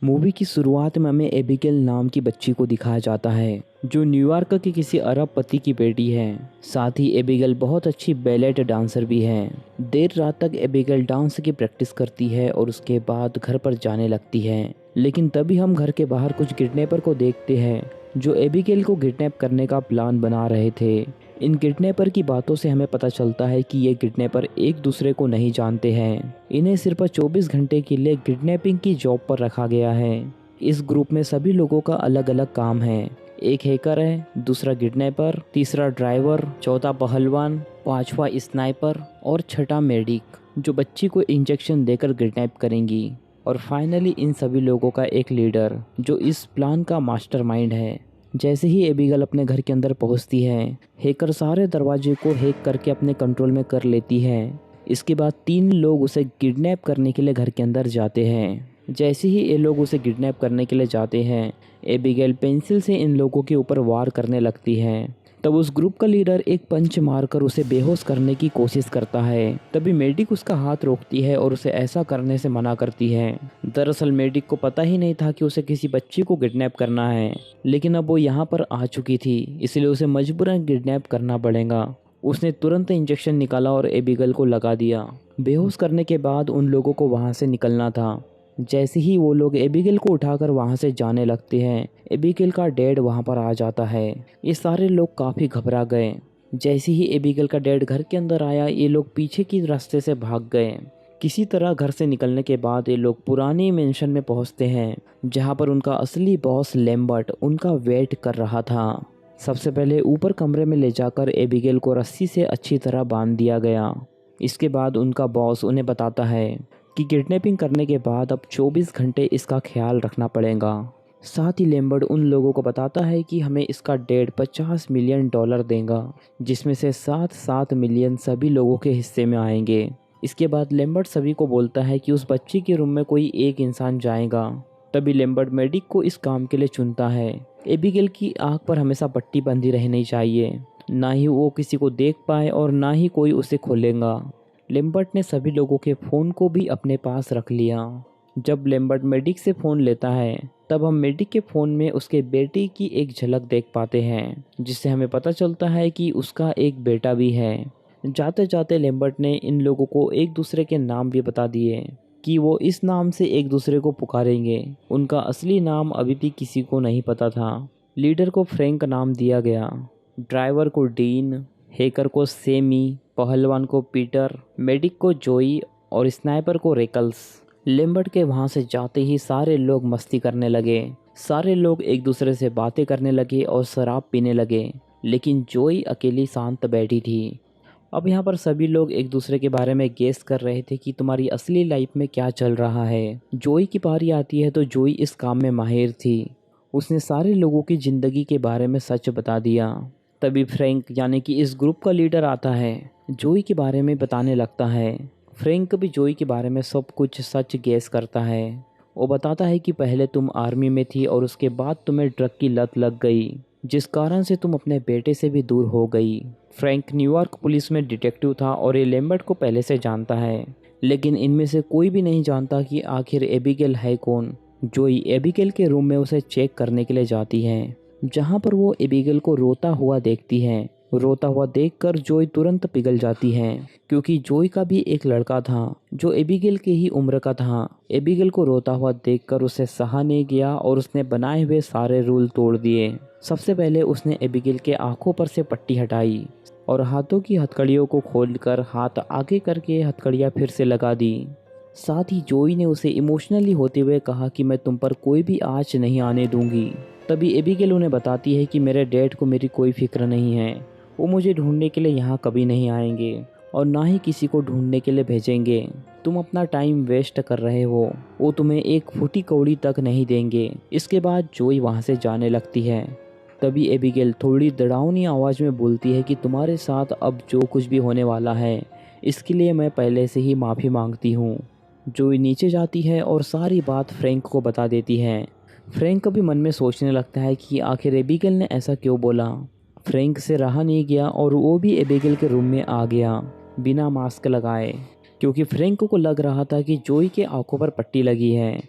Movie की शुरुआत में हमें एबिगेल नाम की बच्ची को दिखाया जाता है जो न्यूयॉर्क के किसी अरबपति की बेटी है। साथ ही एबिगेल बहुत अच्छी बैलेट डांसर भी है। देर रात तक एबिगेल डांस की प्रैक्टिस करती है और उसके बाद घर पर जाने लगती है। लेकिन तभी हम घर के बाहर कुछ किडनैपर को देखते हैं जो एबिगेल को किडनैप करने का प्लान बना रहे थे। इन किडनैपर की बातों से हमें पता चलता है कि ये किडनैपर एक दूसरे को नहीं जानते हैं। इन्हें सिर्फ 24 घंटे के लिए किडनैपिंग की जॉब पर रखा गया है। इस ग्रुप में सभी लोगों का अलग अलग काम है। एक हैकर है, दूसरा किडनैपर, तीसरा ड्राइवर, चौथा पहलवान, पांचवा स्नाइपर और छठा मेडिक जो बच्ची को इंजेक्शन देकर किडनैप करेंगी। और फाइनली इन सभी लोगों का एक लीडर जो इस प्लान का मास्टरमाइंड है। जैसे ही एबिगेल अपने घर के अंदर पहुंचती है, हैकर सारे दरवाजे को हैक करके अपने कंट्रोल में कर लेती है। इसके बाद 3 लोग उसे किडनैप करने के लिए घर के अंदर जाते हैं। जैसे ही ये लोग उसे किडनैप करने के लिए जाते हैं, एबिगेल पेंसिल से इन लोगों के ऊपर वार करने लगती है। तब उस ग्रुप का लीडर एक पंच मारकर उसे बेहोश करने की कोशिश करता है। तभी मेडिक उसका हाथ रोकती है और उसे ऐसा करने से मना करती है। दरअसल मेडिक को पता ही नहीं था कि उसे किसी बच्ची को किडनैप करना है, लेकिन अब वो यहाँ पर आ चुकी थी, इसलिए उसे मजबूरन किडनैप करना पड़ेगा। उसने तुरंत इंजेक्शन निकाला और एबिगेल को लगा दिया। बेहोश करने के बाद उन लोगों को वहाँ से निकलना था। जैसे ही वो लोग एबिगेल को उठाकर वहाँ से जाने लगते हैं, एबिगेल का डैड वहाँ पर आ जाता है। ये सारे लोग काफ़ी घबरा गए। जैसे ही एबिगेल का डैड घर के अंदर आया, ये लोग पीछे की रास्ते से भाग गए। किसी तरह घर से निकलने के बाद ये लोग पुरानी मेंशन में पहुँचते हैं जहाँ पर उनका असली बॉस लैम्बर्ट उनका वेट कर रहा था। सबसे पहले ऊपर कमरे में ले जाकर एबिगेल को रस्सी से अच्छी तरह बांध दिया गया। इसके बाद उनका बॉस उन्हें बताता है कि किडनैपिंग करने के बाद अब 24 घंटे इसका ख्याल रखना पड़ेगा। साथ ही लैम्बर्ट उन लोगों को बताता है कि हमें इसका डैड $50 मिलियन देगा, जिसमें से 7 मिलियन सभी लोगों के हिस्से में आएंगे। इसके बाद लैम्बर्ट सभी को बोलता है कि उस बच्ची के रूम में कोई एक इंसान जाएगा। तभी लैम्बर्ट मेडिक को इस काम के लिए चुनता है। एबिगेल की आँख पर हमेशा पट्टी बंधी रहनी चाहिए, ना ही वो किसी को देख पाए और ना ही कोई उसे खोलेगा। लैम्बर्ट ने सभी लोगों के फ़ोन को भी अपने पास रख लिया। जब लैम्बर्ट मेडिक से फ़ोन लेता है, तब हम मेडिक के फ़ोन में उसके बेटे की एक झलक देख पाते हैं, जिससे हमें पता चलता है कि उसका एक बेटा भी है। जाते जाते लैम्बर्ट ने इन लोगों को एक दूसरे के नाम भी बता दिए कि वो इस नाम से एक दूसरे को पुकारेंगे। उनका असली नाम अभी भी किसी को नहीं पता था। लीडर को फ्रैंक नाम दिया गया, ड्राइवर को डीन, हैकर को सेमी, पहलवान को पीटर, मेडिक को जोई और स्नाइपर को रेकल्स। लैम्बर्ट के वहाँ से जाते ही सारे लोग मस्ती करने लगे। सारे लोग एक दूसरे से बातें करने लगे और शराब पीने लगे, लेकिन जोई अकेली शांत बैठी थी। अब यहाँ पर सभी लोग एक दूसरे के बारे में गेस कर रहे थे कि तुम्हारी असली लाइफ में क्या चल रहा है। जोई की बारी आती है तो जोई इस काम में माहिर थी। उसने सारे लोगों की ज़िंदगी के बारे में सच बता दिया। तभी फ्रैंक यानी कि इस ग्रुप का लीडर आता है, जोई के बारे में बताने लगता है। फ्रैंक भी जोई के बारे में सब कुछ सच गेस करता है। वो बताता है कि पहले तुम आर्मी में थी और उसके बाद तुम्हें ड्रग की लत लग गई, जिस कारण से तुम अपने बेटे से भी दूर हो गई। फ्रैंक न्यूयॉर्क पुलिस में डिटेक्टिव था और ये लैम्बर्ट को पहले से जानता है, लेकिन इनमें से कोई भी नहीं जानता कि आखिर एबिगेल है कौन। जोई एबिगेल के रूम में उसे चेक करने के लिए जाती है, जहाँ पर वो एबिगेल को रोता हुआ देखती है। रोता हुआ देखकर जोई तुरंत पिघल जाती है, क्योंकि जोई का भी एक लड़का था जो एबिगेल के ही उम्र का था। एबिगेल को रोता हुआ देखकर उसे सहा नहीं गया और उसने बनाए हुए सारे रूल तोड़ दिए। सबसे पहले उसने एबिगेल के आंखों पर से पट्टी हटाई और हाथों की हथकड़ियों को खोलकर हाथ आगे करके हथकड़ियाँ फिर से लगा दी। साथ ही जोई ने उसे इमोशनली होते हुए कहा कि मैं तुम पर कोई भी आँच नहीं आने दूंगी। तभी एबिगेल उन्हें बताती है कि मेरे डैड को मेरी कोई फिक्र नहीं है, वो मुझे ढूंढने के लिए यहाँ कभी नहीं आएंगे और ना ही किसी को ढूंढने के लिए भेजेंगे। तुम अपना टाइम वेस्ट कर रहे हो, वो तुम्हें एक फूटी कौड़ी तक नहीं देंगे। इसके बाद जोई वहाँ से जाने लगती है। तभी एबिगेल थोड़ी डरावनी आवाज़ में बोलती है कि तुम्हारे साथ अब जो कुछ भी होने वाला है, इसके लिए मैं पहले से ही माफ़ी मांगती हूँ। जोई नीचे जाती है और सारी बात फ्रैंक को बता देती है। फ्रैंक भी मन में सोचने लगता है कि आखिर एबिगेल ने ऐसा क्यों बोला। फ्रैंक से रहा नहीं गया और वो भी एबिगेल के रूम में आ गया बिना मास्क लगाए, क्योंकि फ्रैंक को लग रहा था कि जोई के आंखों पर पट्टी लगी है।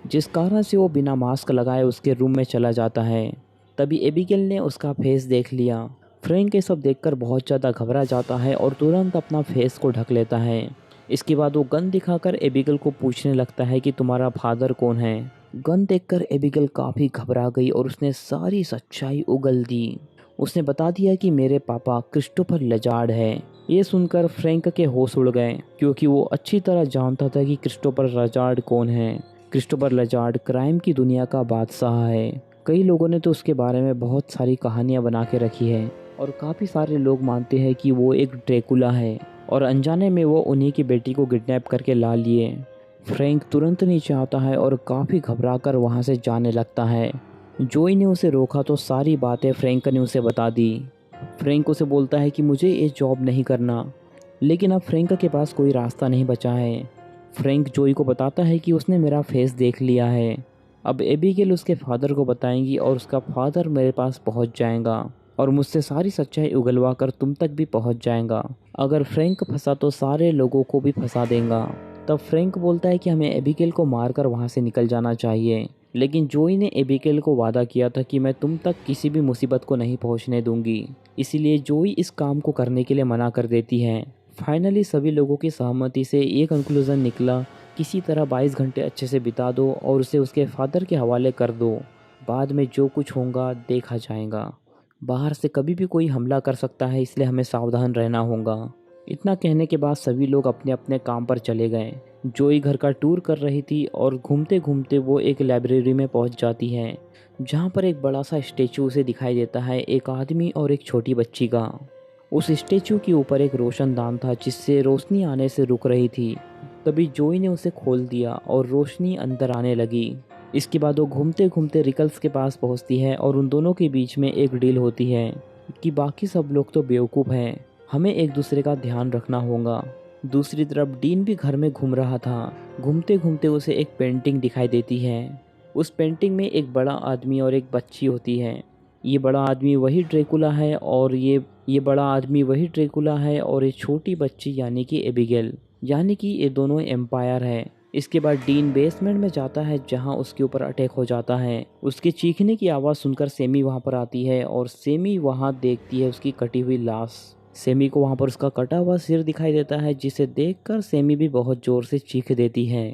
जिस कारण से वो बिना मास्क लगाए उसके रूम में चला जाता है। तभी एबिगेल ने उसका फेस देख लिया। फ्रैंक ये सब देखकर बहुत ज़्यादा घबरा जाता है और तुरंत अपना फेस को ढक लेता है। इसके बाद वो गन दिखाकर एबिगेल को पूछने लगता है कि तुम्हारा फादर कौन है। गन देखकर एबिगेल काफ़ी घबरा गई और उसने सारी सच्चाई उगल दी। उसने बता दिया कि मेरे पापा क्रिस्टोफर लजार्ड है। ये सुनकर फ्रैंक के होश उड़ गए, क्योंकि वो अच्छी तरह जानता था कि क्रिस्टोफर लजार्ड कौन है। क्रिस्टोफर लजार्ड क्राइम की दुनिया का बादशाह है। कई लोगों ने तो उसके बारे में बहुत सारी कहानियां बना के रखी है और काफ़ी सारे लोग मानते हैं कि वो एक ड्रैकुला है और अनजाने में वो उन्हीं की बेटी को किडनैप करके ला लिए। फ्रैंक तुरंत नीचे आता है और काफ़ी घबरा कर वहाँ से जाने लगता है। जोई ने उसे रोका तो सारी बातें फ्रैंक ने उसे बता दी। फ्रैंक उसे बोलता है कि मुझे ये जॉब नहीं करना, लेकिन अब फ्रैंक के पास कोई रास्ता नहीं बचा है। फ्रैंक जोई को बताता है कि उसने मेरा फेस देख लिया है। अब एबिगेल उसके फादर को बताएंगी और उसका फादर मेरे पास पहुंच जाएगा और मुझसे सारी सच्चाई उगलवा कर तुम तक भी पहुंच जाएगा। अगर फ्रैंक फंसा तो सारे लोगों को भी फंसा देगा। तब फ्रैंक बोलता है कि हमें एबिगेल को मारकर वहां से निकल जाना चाहिए, लेकिन जोई ने एबिगेल को वादा किया था कि मैं तुम तक किसी भी मुसीबत को नहीं पहुंचने दूंगी। इसीलिए जोई इस काम को करने के लिए मना कर देती है। फाइनली सभी लोगों की सहमति से ये कंक्लूजन निकला, किसी तरह 22 घंटे अच्छे से बिता दो और उसे उसके फादर के हवाले कर दो। बाद में जो कुछ होगा देखा जाएगा। बाहर से कभी भी कोई हमला कर सकता है, इसलिए हमें सावधान रहना होगा। इतना कहने के बाद सभी लोग अपने अपने काम पर चले गए। जोई घर का टूर कर रही थी और घूमते घूमते वो एक लाइब्रेरी में पहुंच जाती है, जहां पर एक बड़ा सा स्टेचू उसे दिखाई देता है, एक आदमी और एक छोटी बच्ची का। उस स्टेचू के ऊपर एक रोशनदान था जिससे रोशनी आने से रुक रही थी। तभी जोई ने उसे खोल दिया और रोशनी अंदर आने लगी। इसके बाद वो घूमते घूमते रिकल्स के पास पहुंचती है और उन दोनों के बीच में एक डील होती है कि बाकी सब लोग तो बेवकूफ़ हैं, हमें एक दूसरे का ध्यान रखना होगा। दूसरी तरफ डीन भी घर में घूम रहा था। घूमते घूमते उसे एक पेंटिंग दिखाई देती है। उस पेंटिंग में एक बड़ा आदमी और एक बच्ची होती है। ये बड़ा आदमी वही ड्रैकुला है और ये बड़ा आदमी वही ड्रैकुला है और ये छोटी बच्ची यानी कि एबिगेल, यानी कि ये दोनों एम्पायर है। इसके बाद डीन बेसमेंट में जाता है जहां उसके ऊपर अटैक हो जाता है। उसके चीखने की आवाज़ सुनकर सेमी वहां पर आती है और सेमी वहां देखती है उसकी कटी हुई लाश। सेमी को वहां पर उसका कटा हुआ सिर दिखाई देता है, जिसे देखकर सेमी भी बहुत ज़ोर से चीख देती है।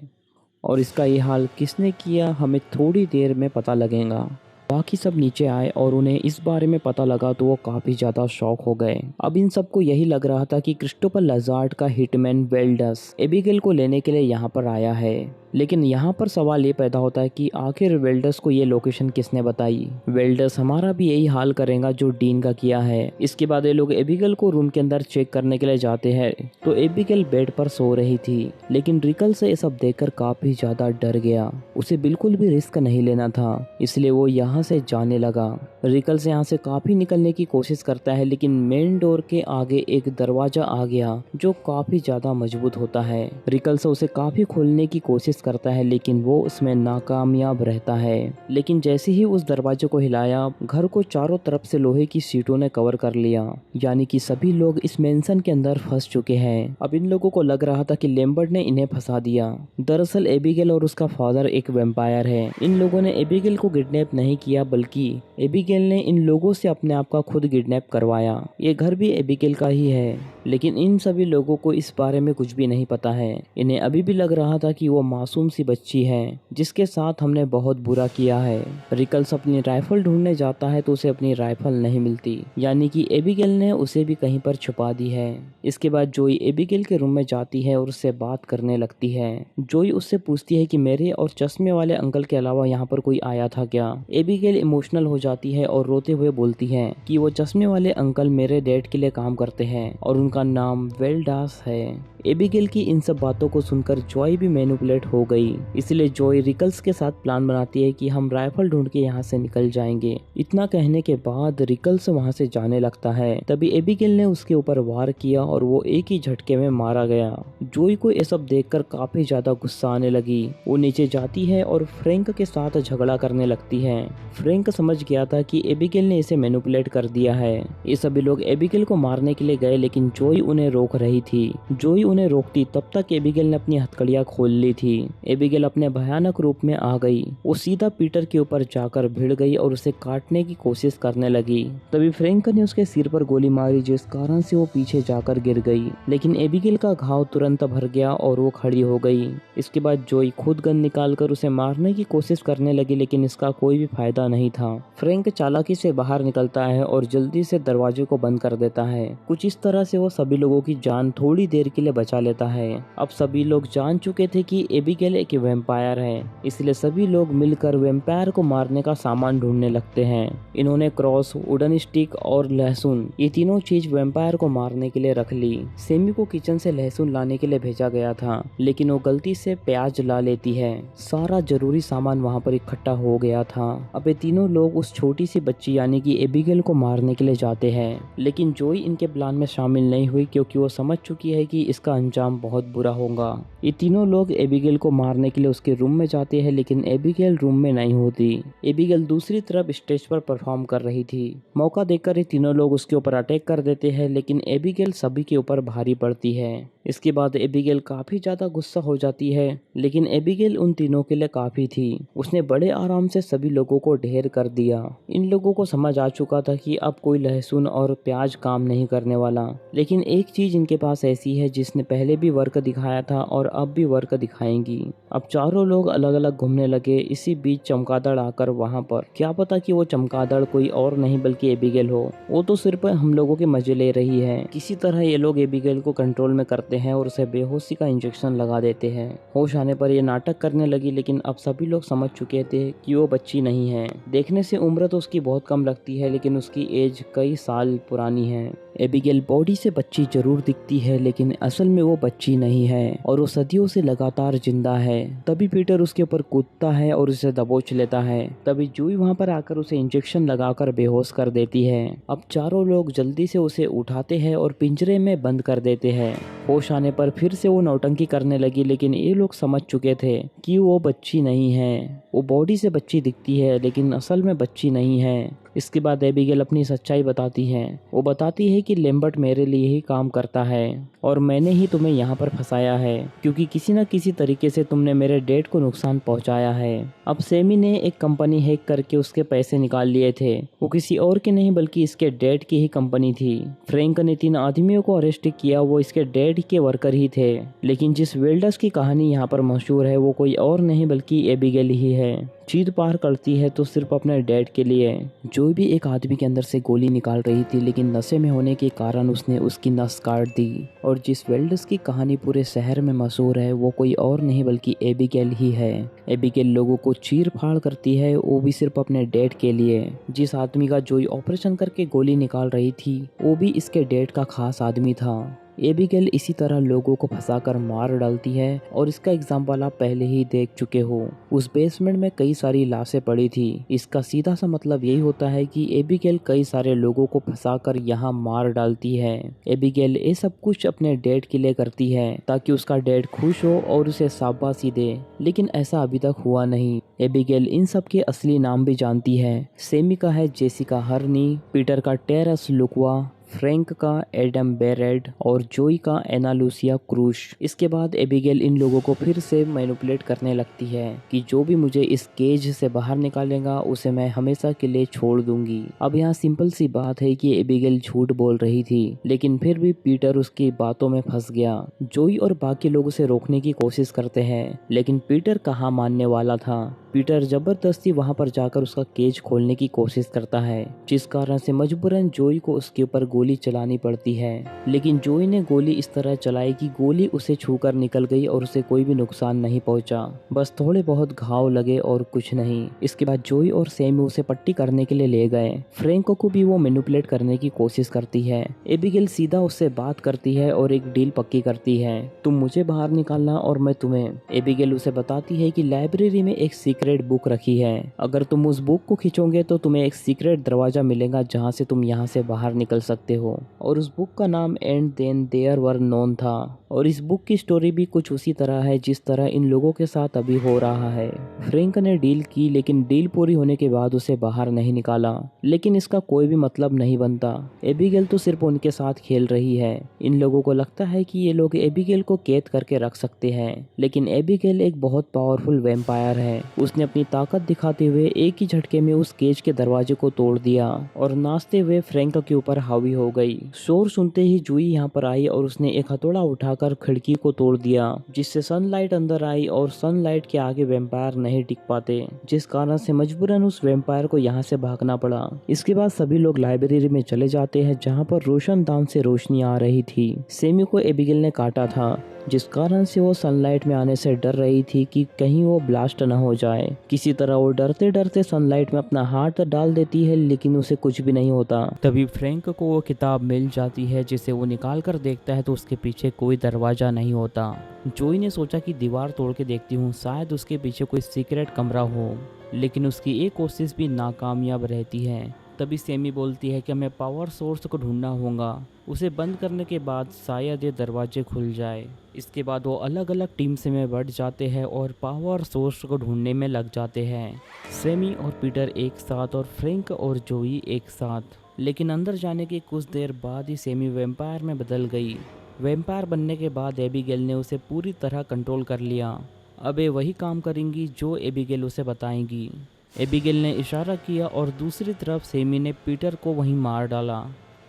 और इसका ये हाल किसने किया हमें थोड़ी देर में पता लगेगा। बाकी सब नीचे आए और उन्हें इस बारे में पता लगा तो वो काफ़ी ज़्यादा शॉक हो गए। अब इन सबको यही लग रहा था कि क्रिस्टोफर लजार्ड का हिटमैन वेल्डस एबिगेल को लेने के लिए यहाँ पर आया है। लेकिन यहाँ पर सवाल ये पैदा होता है कि आखिर वेल्डस को ये लोकेशन किसने बताई। वेल्डस हमारा भी यही हाल करेगा जो डीन का किया है। इसके बाद ये लोग एबिगेल को रूम के अंदर चेक करने के लिए जाते हैं तो एबिगेल बेड पर सो रही थी, लेकिन रिकल से ये सब देखकर काफ़ी ज़्यादा डर गया। उसे बिल्कुल भी रिस्क नहीं लेना था, इसलिए वो यहाँ से जाने लगा। रिकल से यहाँ से काफ़ी निकलने की कोशिश करता है, लेकिन मेन डोर के आगे एक दरवाजा आ गया जो काफ़ी ज़्यादा मजबूत होता है। रिकल से उसे काफ़ी खोलने की कोशिश करता है, लेकिन वो उसमें नाकामयाब रहता है। लेकिन जैसे ही उस दरवाजे को हिलाया, घर को चारों तरफ से लोहे की सीटों ने कवर कर लिया, यानी कि सभी लोग इस मेंशन के अंदर फंस चुके हैं। अब इन लोगों को लग रहा था कि लैम्बर्ट ने इन्हें फंसा दिया। दरअसल एबिगेल और उसका फादर एक वैम्पायर है। इन लोगों ने एबिगेल को किडनैप नहीं किया, बल्कि एबिगेल ने इन लोगों से अपने आप का खुद किडनैप करवाया। ये घर भी एबिगेल का ही है, लेकिन इन सभी लोगों को इस बारे में कुछ भी नहीं पता है। इन्हें अभी भी लग रहा था कि वो मासूम सी बच्ची है जिसके साथ हमने बहुत बुरा किया है। रिकल्स अपनी राइफल ढूंढने जाता है तो उसे अपनी राइफल नहीं मिलती, यानी कि एबिगेल ने उसे भी कहीं पर छुपा दी है। इसके बाद जोई एबिगेल के रूम में जाती है और उससे बात करने लगती है। जोई उससे पूछती है कि मेरे और चश्मे वाले अंकल के अलावा यहाँ पर कोई आया था क्या। एबिगेल इमोशनल हो जाती है और रोते हुए बोलती है कि वो चश्मे वाले अंकल मेरे डैड के लिए काम करते हैं और उनका नाम वेल्डास है। एबिगेल की इन सब बातों को सुनकर जॉय भी मैनिपुलेट हो गई, इसलिए जॉय रिकल्स के साथ प्लान बनाती है कि हम राइफल ढूंढ के यहाँ से निकल जाएंगे। इतना कहने के बाद रिकल्स वहाँ से जाने लगता है। तभी एबिगेल ने उसके ऊपर वार किया और वो एक ही झटके में मारा गया। जॉय को ये सब देखकर काफी ज्यादा गुस्सा आने लगी। वो नीचे जाती है और फ्रैंक के साथ झगड़ा करने लगती है। फ्रैंक समझ गया था कि एबिगेल ने इसे मैनिपुलेट कर दिया है। ये सभी लोग एबिगेल को मारने के लिए गए, लेकिन जॉय उन्हें रोक रही थी। जॉय उन्हें रोकती तब तक एबिगेल ने अपनी हथकड़ियां खोल ली थी। एबिगेल अपने भयानक रूप में आ गई। वो सीधा पीटर के ऊपर जाकर भिड़ गई और उसे काटने की कोशिश करने लगी। तभी फ्रैंक ने उसके सिर पर गोली मारी, जिस कारण से वो पीछे जाकर गिर गई। लेकिन एबिगेल का घाव तुरंत भर गया और वो खड़ी हो गई। इसके बाद जोई खुद गन निकालकर उसे मारने की कोशिश करने लगी, लेकिन इसका कोई भी फायदा नहीं था। फ्रैंक चालाकी से बाहर निकलता है और जल्दी से दरवाजे को बंद कर देता है। कुछ इस तरह से वो सभी लोगों की जान थोड़ी देर के लिए बचा लेता है। अब सभी लोग जान चुके थे कि एबिगेल एक वैम्पायर है, इसलिए सभी लोग मिलकर वैम्पायर को मारने का सामान ढूंढने लगते हैं। इन्होंने क्रॉस, वुडन स्टिक और लहसुन, ये तीनों चीज वैम्पायर को मारने के लिए रख ली। सेमी को किचन से लहसुन लाने के लिए भेजा गया था, लेकिन वो गलती से प्याज ला लेती है। सारा जरूरी सामान वहाँ पर इकट्ठा हो गया था। अब ये तीनों लोग उस छोटी सी बच्ची यानी कि एबिगेल को मारने के लिए जाते हैं, लेकिन जोई इनके प्लान में शामिल नहीं हुई, क्योंकि वो समझ चुकी है कि इसका अंजाम बहुत बुरा होगा। ये तीनों लोग एबिगेल को मारने के लिए उसके रूम में जाते हैं, लेकिन एबिगेल रूम में नहीं होती। एबिगेल दूसरी तरफ स्टेज पर परफॉर्म कर रही थी। मौका देखकर ये तीनों लोग उसके ऊपर अटैक कर देते हैं, लेकिन एबिगेल सभी के ऊपर भारी पड़ती है। इसके बाद एबिगेल काफी ज्यादा गुस्सा हो जाती है, लेकिन एबिगेल उन तीनों के लिए काफी थी। उसने बड़े आराम से सभी लोगों को ढेर कर दिया। इन लोगों को समझ आ चुका था कि अब कोई लहसुन और प्याज काम नहीं करने वाला, लेकिन एक चीज इनके पास ऐसी है जिसने पहले भी वर्क दिखाया था और अब भी वर्क दिखाएंगी। अब चारों लोग अलग अलग घूमने लगे। इसी बीच चमगादड़ आकर वहाँ पर, क्या पता कि वो चमगादड़ कोई और नहीं बल्कि एबिगेल हो। वो तो सिर्फ हम लोगों के मजे ले रही है। किसी तरह ये लोग एबिगेल को कंट्रोल में करते हैं और उसे बेहोशी का इंजेक्शन लगा देते हैं। होश आने पर ये नाटक करने लगी, लेकिन अब सभी लोग समझ चुके थे कि वो बच्ची नहीं है। देखने से उम्र तो उसकी बहुत कम लगती है, लेकिन उसकी एज कई साल पुरानी है। एबिगेल बॉडी से बच्ची जरूर दिखती है, लेकिन असल में वो बच्ची नहीं है और वो सदियों से लगातार जिंदा है। तभी पीटर उसके ऊपर कूदता है और उसे दबोच लेता है। तभी जूई वहाँ पर आकर उसे इंजेक्शन लगाकर बेहोश कर देती है। अब चारों लोग जल्दी से उसे उठाते हैं और पिंजरे में बंद कर देते हैं। होश आने पर फिर से वो नौटंकी करने लगी, लेकिन ये लोग समझ चुके थे कि वो बच्ची नहीं है। वो बॉडी से बच्ची दिखती है, लेकिन असल में बच्ची नहीं है। इसके बाद एबिगेल अपनी सच्चाई बताती है। वो बताती है कि लैम्बर्ट मेरे लिए ही काम करता है और मैंने ही तुम्हें यहाँ पर फंसाया है, क्योंकि किसी न किसी तरीके से तुमने मेरे डैड को नुकसान पहुँचाया है। अब सेमी ने एक कंपनी हैक करके उसके पैसे निकाल लिए थे। वो किसी और के नहीं बल्कि इसके डैड की ही कंपनी थी। फ्रैंक ने 3 आदमियों को अरेस्ट किया, वो इसके डैड के वर्कर ही थे। लेकिन जिस वेल्डर्स की कहानी यहाँ पर मशहूर है वो कोई और नहीं बल्कि एबिगेल ही है। जीत पार करती है तो सिर्फ अपने डैड के लिए। जो भी एक आदमी के अंदर से गोली निकाल रही थी, लेकिन नशे में होने के कारण उसने उसकी नस काट दी। और जिस वेल्डर्स की कहानी पूरे शहर में मशहूर है वो कोई और नहीं बल्कि एबिगेल ही है। एबिगेल लोगों को चीर फाड़ करती है, वो भी सिर्फ अपने डैड के लिए। जिस आदमी का जोई ऑपरेशन करके गोली निकाल रही थी वो भी इसके डैड का खास आदमी था। एबिगेल इसी तरह लोगों को फंसाकर मार डालती है और इसका एग्जाम्पल आप पहले ही देख चुके हो। उस बेसमेंट में कई सारी लाशें पड़ी थी। इसका सीधा सा मतलब यही होता है कि एबिगेल कई सारे लोगों को फंसाकर यहाँ मार डालती है। एबिगेल ये सब कुछ अपने डैड के लिए करती है ताकि उसका डैड खुश हो और उसे शाबाशी दे, लेकिन ऐसा अभी तक हुआ नहीं। एबिगेल इन सब के असली नाम भी जानती है। सेमी का है जेसिका हर्नी, पीटर का टेरस लुकवा, फ्रैंक का एडम बेरेड और जोई का एना लूसिया क्रूश। इसके बाद एबिगेल इन लोगों को फिर से मैनिपुलेट करने लगती है कि जो भी मुझे इस केज से बाहर निकालेगा उसे मैं हमेशा के लिए छोड़ दूंगी। अब यहाँ सिंपल सी बात है कि एबिगेल झूठ बोल रही थी, लेकिन फिर भी पीटर उसकी बातों में फंस गया। जोई और बाकी लोग उसे रोकने की कोशिश करते हैं, लेकिन पीटर कहाँ मानने वाला था। पीटर जबरदस्ती वहां पर जाकर उसका केज खोलने की कोशिश करता है, जिस कारण से मजबूरन जोई को उसके ऊपर गोली चलानी पड़ती है। लेकिन जोई ने गोली इस तरह चलाई कि गोली उसे छूकर निकल गई और उसे कोई भी नुकसान नहीं पहुंचा, बस थोड़े बहुत घाव लगे और कुछ नहीं। इसके बाद जोई और सेमी उसे पट्टी करने के लिए ले गए। फ्रैंक को भी वो मैनिपुलेट करने की कोशिश करती है। एबिगेल सीधा उससे बात करती है और एक डील पक्की करती है, तुम मुझे बाहर निकालना और मैं तुम्हें। एबिगेल उसे बताती है कि लाइब्रेरी में एक सीक्रेट बुक रखी है, अगर तुम उस बुक को खींचोगे तो तुम्हें एक सीक्रेट दरवाजा मिलेगा जहाँ से तुम यहाँ से बाहर निकल सकते सकते हो। और उस बुक का नाम and then there were none था। और इस बुक की स्टोरी भी कुछ उसी तरह है जिस तरह इन लोगों के साथ अभी हो रहा है। फ्रैंक ने डील की, लेकिन डील पूरी होने के बाद उसे बाहर नहीं निकाला। लेकिन इसका कोई भी मतलब नहीं बनता। एबिगेल तो सिर्फ उनके साथ खेल रही है। इन लोगों को लगता है कि ये लोग एबिगेल को कैद करके रख सकते हैं, लेकिन एबिगेल एक बहुत पावरफुल वैम्पायर है। उसने अपनी ताकत दिखाते हुए एक ही झटके में उस केज के दरवाजे को तोड़ दिया और नाचते हुए फ्रैंक के ऊपर हावी हो गई। शोर सुनते ही जूई यहाँ पर आई और उसने एक हथौड़ा उठाकर खिड़की को तोड़ दिया, जिससे सनलाइट अंदर आई और सनलाइट के आगे वैम्पायर नहीं टिक पाते, जिस कारण से मजबूरन उस वैम्पायर को यहाँ से भागना पड़ा। इसके बाद सभी लोग लाइब्रेरी में चले जाते हैं, जहाँ पर रोशनदान से रोशनी आ रही थी। सेमी को एबिगेल ने काटा था, जिस कारण से वो सनलाइट में आने से डर रही थी कि कहीं वो ब्लास्ट न हो जाए। किसी तरह वो डरते डरते सनलाइट में अपना हाथ डाल देती है, लेकिन उसे कुछ भी नहीं होता। तभी फ्रैंक को वो किताब मिल जाती है, जिसे वो निकाल कर देखता है तो उसके पीछे कोई दरवाजा नहीं होता। जोई ने सोचा कि दीवार तोड़ के देखती हूँ, शायद उसके पीछे कोई सीक्रेट कमरा हो, लेकिन उसकी एक कोशिश भी नाकामयाब रहती है। तभी सेमी बोलती है कि हमें पावर सोर्स को ढूंढना होगा। उसे बंद करने के बाद शायद ये दरवाजे खुल जाए। इसके बाद वो अलग अलग टीम्स में बढ़ जाते हैं और पावर सोर्स को ढूंढने में लग जाते हैं। सेमी और पीटर एक साथ और फ्रैंक और जोई एक साथ। लेकिन अंदर जाने के कुछ देर बाद ही सेमी वैम्पायर में बदल गई। वैम्पायर बनने के बाद एबिगेल ने उसे पूरी तरह कंट्रोल कर लिया। अब ये वही काम करेंगी जो एबिगेल उसे बताएंगी। एबिगेल ने इशारा किया और दूसरी तरफ सेमी ने पीटर को वहीं मार डाला।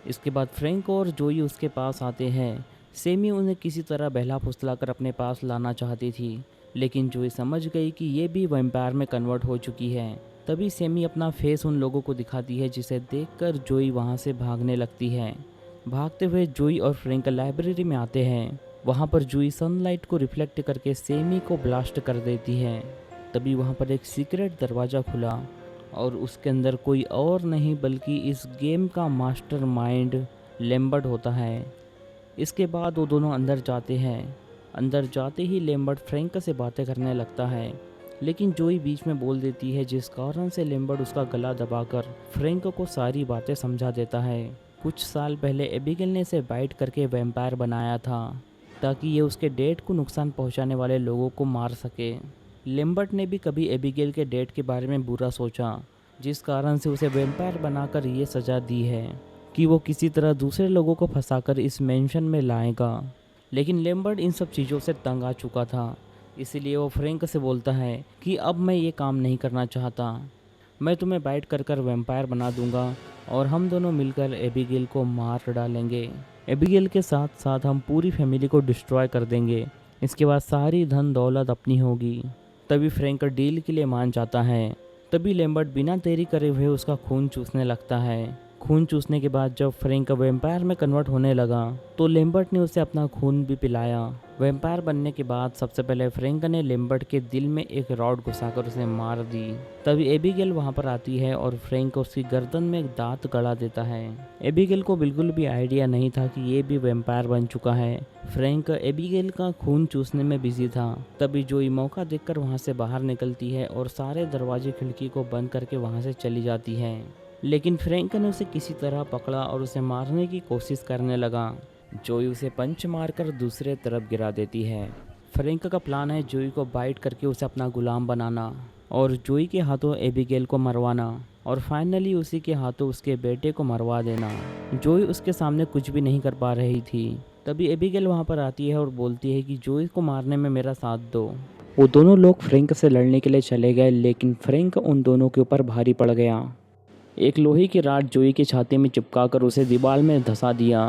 इसके बाद फ्रैंक और जोई उसके पास आते हैं। सेमी उन्हें किसी तरह बहला फुसलाकर अपने पास लाना चाहती थी, लेकिन जोई समझ गई कि ये भी वैम्पायर में कन्वर्ट हो चुकी है। तभी सेमी अपना फेस उन लोगों को दिखाती है, जिसे देखकर जोई वहाँ से भागने लगती है। भागते हुए जोई और फ्रैंक लाइब्रेरी में आते हैं। वहाँ पर जोई सनलाइट को रिफ्लेक्ट करके सेमी को ब्लास्ट कर देती है। तभी वहाँ पर एक सीक्रेट दरवाज़ा खुला और उसके अंदर कोई और नहीं बल्कि इस गेम का मास्टरमाइंड लैम्बर्ट होता है। इसके बाद वो दोनों अंदर जाते हैं। अंदर जाते ही लैम्बर्ट फ्रैंक से बातें करने लगता है, लेकिन जोई बीच में बोल देती है, जिस कारण से लैम्बर्ट उसका गला दबाकर फ्रैंक को सारी बातें समझा देता है। कुछ साल पहले एबिगेल ने इसे बाइट करके वैम्पायर बनाया था, ताकि ये उसके डेड को नुकसान पहुंचाने वाले लोगों को मार सके। लैम्बर्ट ने भी कभी एबिगेल के डेड के बारे में बुरा सोचा, जिस कारण से उसे वैम्पायर बनाकर ये सज़ा दी है कि वो किसी तरह दूसरे लोगों को फंसाकर इस मेंशन में लाएगा। लेकिन लैम्बर्ट इन सब चीज़ों से तंग आ चुका था, इसीलिए वो फ्रैंक से बोलता है कि अब मैं ये काम नहीं करना चाहता। मैं तुम्हें बाइट कर कर वैम्पायर बना दूंगा और हम दोनों मिलकर एबिगेल को मार डालेंगे। एबिगेल के साथ साथ हम पूरी फैमिली को डिस्ट्रॉय कर देंगे। इसके बाद सारी धन दौलत अपनी होगी। तभी फ्रैंक डील के लिए मान जाता है। तभी लैम्बर्ट बिना देरी करे हुए उसका खून चूसने लगता है। खून चूसने के बाद जब फ्रैंक वैम्पायर में कन्वर्ट होने लगा तो लैम्बर्ट ने उसे अपना खून भी पिलाया। वैम्पायर बनने के बाद सबसे पहले फ्रैंक ने लैम्बर्ट के दिल में एक रॉड घुसाकर उसे मार दी। तभी एबिगेल वहां पर आती है और फ्रैंक उसकी गर्दन में एक दांत गड़ा देता है। एबिगेल को बिल्कुल भी आइडिया नहीं था कि ये भी वैम्पायर बन चुका है। फ्रैंक एबिगेल का खून चूसने में बिजी था। तभी जोई मौका देखकर वहां से बाहर निकलती है और सारे दरवाजे खिड़की को बंद करके वहां से चली जाती है। लेकिन फ्रैंक ने उसे किसी तरह पकड़ा और उसे मारने की कोशिश करने लगा। जोई उसे पंच मारकर दूसरे तरफ गिरा देती है। फ्रैंक का प्लान है जोई को बाइट करके उसे अपना गुलाम बनाना और जोई के हाथों एबिगेल को मरवाना और फाइनली उसी के हाथों उसके बेटे को मरवा देना। जोई उसके सामने कुछ भी नहीं कर पा रही थी। तभी एबिगेल वहां पर आती है और बोलती है कि जोई को मारने में मेरा साथ दो। वो दोनों लोग फ्रैंक से लड़ने के लिए चले गए, लेकिन फ्रैंक उन दोनों के ऊपर भारी पड़ गया। एक लोहे की राड जोई की छाती में चिपकाकर उसे दीवार में धंसा दिया।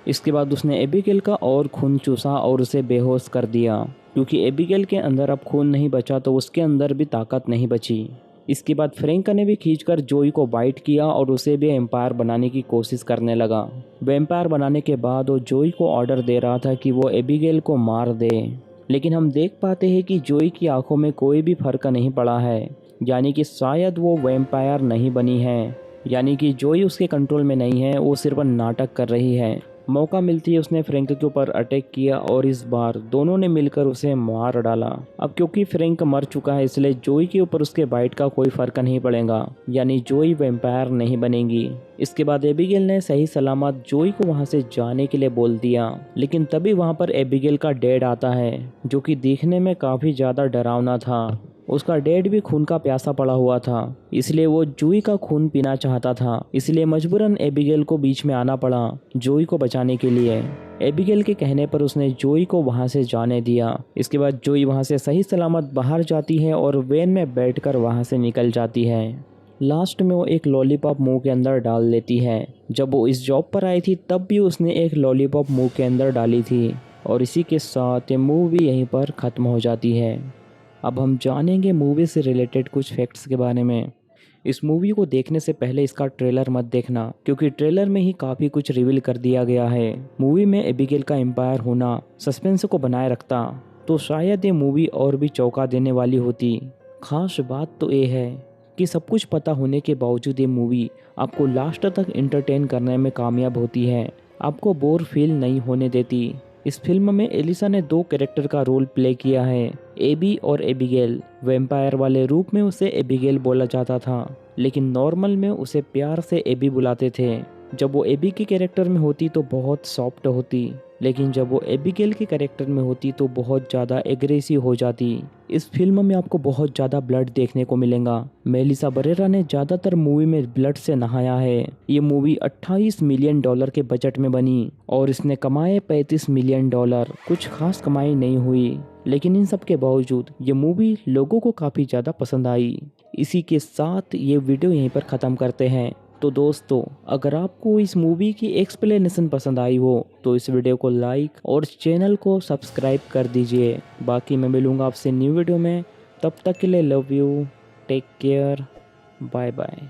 इसके बाद उसने एबिगेल का और खून चूसा और उसे बेहोश कर दिया। क्योंकि एबिगेल के अंदर अब खून नहीं बचा तो उसके अंदर भी ताकत नहीं बची। इसके बाद फ्रैंक ने भी खींचकर जोई को बाइट किया और उसे भी एम्पायर बनाने की कोशिश करने लगा। वैम्पायर बनाने के बाद वो जोई को ऑर्डर दे रहा था कि वो एबिगेल को मार दे, लेकिन हम देख पाते हैं कि जोई की आंखों में कोई भी फर्क नहीं पड़ा है, यानी कि शायद वो वैम्पायर नहीं बनी है, यानी कि जोई उसके कंट्रोल में नहीं है, वो सिर्फ नाटक कर रही है। मौका मिलती है उसने फ्रैंक के ऊपर अटैक किया और इस बार दोनों ने मिलकर उसे मार डाला। अब क्योंकि फ्रैंक मर चुका है इसलिए जोई के ऊपर उसके बाइट का कोई फर्क नहीं पड़ेगा, यानी जोई वैम्पायर नहीं बनेगी। इसके बाद एबिगेल ने सही सलामत जोई को वहां से जाने के लिए बोल दिया, लेकिन तभी वहां पर एबिगेल का डैड आता है जो कि देखने में काफी ज्यादा डरावना था। उसका डैड भी खून का प्यासा पड़ा हुआ था, इसलिए वो जोई का खून पीना चाहता था, इसलिए मजबूरन एबिगेल को बीच में आना पड़ा जोई को बचाने के लिए। एबिगेल के कहने पर उसने जोई को वहां से जाने दिया। इसके बाद जोई वहां से सही सलामत बाहर जाती है और वैन में बैठकर वहां से निकल जाती है। लास्ट में वो एक लॉलीपॉप मुंह के अंदर डाल लेती है। जब वो इस जॉब पर आई थी तब भी उसने एक लॉलीपॉप मुंह के अंदर डाली थी और इसी के साथ ये मूवी यहीं पर ख़त्म हो जाती है। अब हम जानेंगे मूवी से रिलेटेड कुछ फैक्ट्स के बारे में। इस मूवी को देखने से पहले इसका ट्रेलर मत देखना, क्योंकि ट्रेलर में ही काफ़ी कुछ रिवील कर दिया गया है। मूवी में एबिगेल का एम्पायर होना सस्पेंस को बनाए रखता, तो शायद ये मूवी और भी चौंका देने वाली होती। खास बात तो ये है कि सब कुछ पता होने के बावजूद ये मूवी आपको लास्ट तक एंटरटेन करने में कामयाब होती है, आपको बोर फील नहीं होने देती। इस फिल्म में एलिसा ने 2 कैरेक्टर का रोल प्ले किया है, एबी और एबिगेल। वैम्पायर वाले रूप में उसे एबिगेल बोला जाता था, लेकिन नॉर्मल में उसे प्यार से एबी बुलाते थे। जब वो एबी के कैरेक्टर में होती तो बहुत सॉफ्ट होती, लेकिन जब वो एबिगेल के कैरेक्टर में होती तो बहुत ज़्यादा एग्रेसिव हो जाती। इस फिल्म में आपको बहुत ज़्यादा ब्लड देखने को मिलेगा। मेलिसा बरेरा ने ज़्यादातर मूवी में ब्लड से नहाया है। ये मूवी $28 मिलियन के बजट में बनी और इसने कमाए $35 मिलियन। कुछ खास कमाई नहीं हुई, लेकिन इन सब के बावजूद ये मूवी लोगों को काफ़ी ज़्यादा पसंद आई। इसी के साथ ये वीडियो यहीं पर ख़त्म करते हैं। तो दोस्तों, अगर आपको इस मूवी की एक्सप्लेनेशन पसंद आई हो तो इस वीडियो को लाइक और चैनल को सब्सक्राइब कर दीजिए। बाकी मैं मिलूँगा आपसे न्यू वीडियो में, तब तक के लिए love you, take care, bye bye.